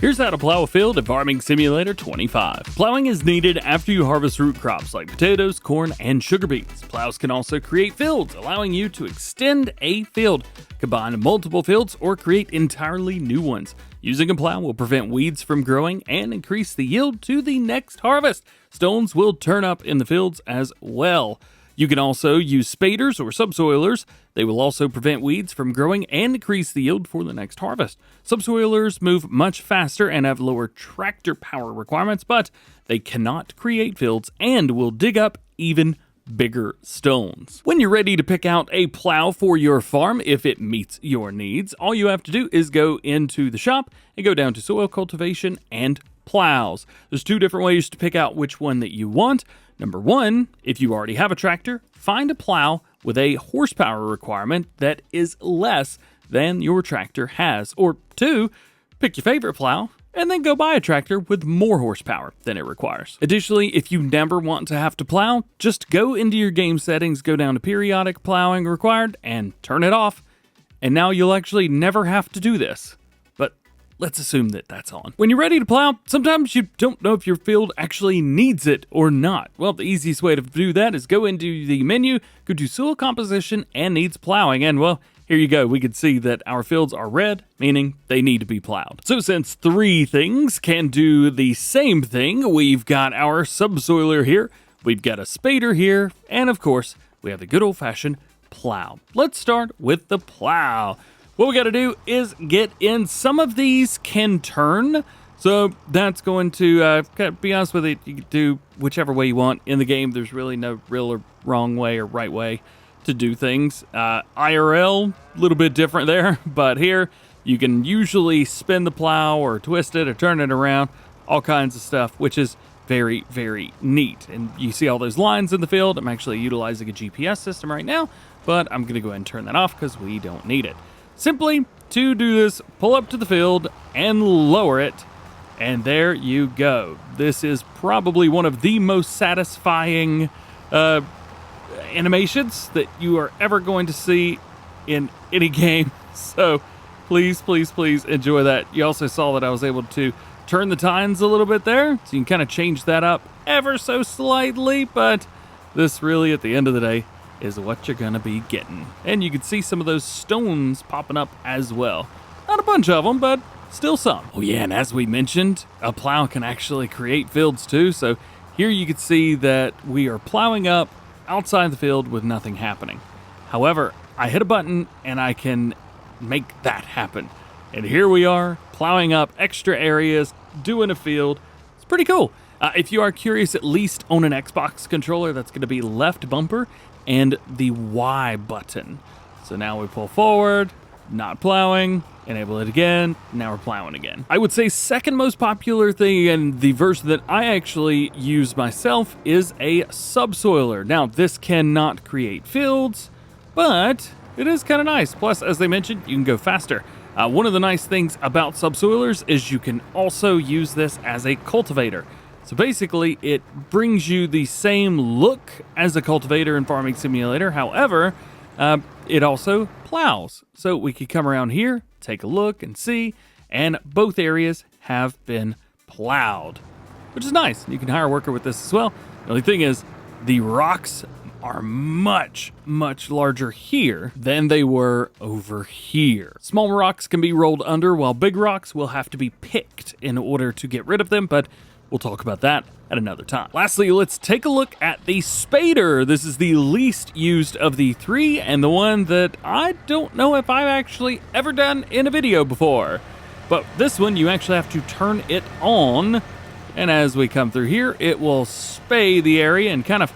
Here's how to plow a field in Farming Simulator 25. Plowing is needed after you harvest root crops like potatoes, corn, and sugar beets. Plows can also create fields, allowing you to extend a field, combine multiple fields, or create entirely new ones. Using a plow will prevent weeds from growing and increase the yield to the next harvest. Stones will turn up in the fields as well. You can also use spaders or subsoilers. They will also prevent weeds from growing and increase the yield for the next harvest. Subsoilers move much faster and have lower tractor power requirements, but they cannot create fields and will dig up even bigger stones. When you're ready to pick out a plow for your farm, if it meets your needs, all you have to do is go into the shop and go down to soil cultivation and plows. There's two different ways to pick out which one that you want. Number one, if you already have a tractor, find a plow with a horsepower requirement that is less than your tractor has. Or two, pick your favorite plow and then go buy a tractor with more horsepower than it requires. Additionally, if you never want to have to plow, just go into your game settings, go down to periodic plowing required, and turn it off. And now you'll actually never have to do this. But let's assume that that's on. When you're ready to plow, sometimes you don't know if your field actually needs it or not. Well, the easiest way to do that is go into the menu, go to soil composition and needs plowing, and well, here you go. We can see that our fields are red, meaning they need to be plowed. So since three things can do the same thing, we've got our subsoiler here, we've got a spader here, and of course, we have the good old-fashioned plow. Let's start with the plow. What we got to do is get in. Some of these can turn, so that's going to be honest with it, you can do whichever way you want in the game. There's really no real or wrong way or right way to do things. IRL, a little bit different there, but here you can usually spin the plow or twist it or turn it around, all kinds of stuff, which is very, very neat. And you see all those lines in the field. I'm actually utilizing a GPS system right now, but I'm going to go ahead and turn that off because we don't need it. Simply to do this, pull up to the field and lower it, and there you go. This is probably one of the most satisfying animations that you are ever going to see in any game. So please, please, please enjoy that. You also saw that I was able to turn the tines a little bit there, so you can kind of change that up ever so slightly, but this really, at the end of the day, is what you're gonna be getting. And you can see some of those stones popping up as well. Not a bunch of them, but still some. Oh yeah, and as we mentioned, a plow can actually create fields too. So here you can see that we are plowing up outside the field with nothing happening. However, I hit a button and I can make that happen. And here we are plowing up extra areas, doing a field. It's pretty cool. If you are curious, at least on an Xbox controller, that's going to be left bumper and the Y button. So now we pull forward, not plowing, enable it again, now we're plowing again. I would say second most popular thing and the version that I actually use myself is a subsoiler. Now this cannot create fields, but it is kind of nice. Plus, as they mentioned, you can go faster. One of the nice things about subsoilers is you can also use this as a cultivator. So basically, it brings you the same look as a cultivator in Farming Simulator. However, it also plows. So we could come around here, take a look and see, and both areas have been plowed, which is nice. You can hire a worker with this as well. The only thing is, the rocks are much, much larger here than they were over here. Small rocks can be rolled under, while big rocks will have to be picked in order to get rid of them, but we'll talk about that at another time. Lastly, let's take a look at the spader. This is the least used of the three, and the one that I don't know if I've actually ever done in a video before. But this one, you actually have to turn it on, and as we come through here, it will spade the area and kind of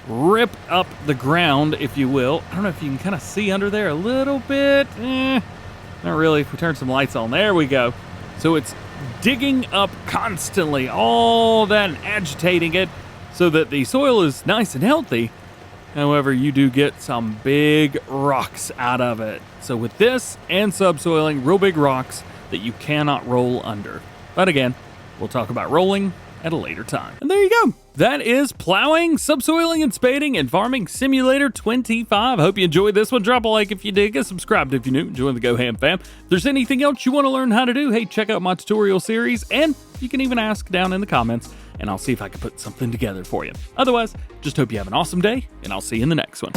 rip up the ground, if you will. I don't know if you can kind of see under there a little bit. Not really. If we turn some lights on, there we go. So it's digging up constantly, all that and agitating it so that the soil is nice and healthy. However, you do get some big rocks out of it. So with this and subsoiling, real big rocks that you cannot roll under. But again, we'll talk about rolling at a later time. And there you go. That is Plowing, Subsoiling, and Spading and Farming Simulator 25. Hope you enjoyed this one. Drop a like if you did. Get subscribed if you're new. Join the GoHam fam. If there's anything else you want to learn how to do, hey, check out my tutorial series, and you can even ask down in the comments, and I'll see if I can put something together for you. Otherwise, just hope you have an awesome day, and I'll see you in the next one.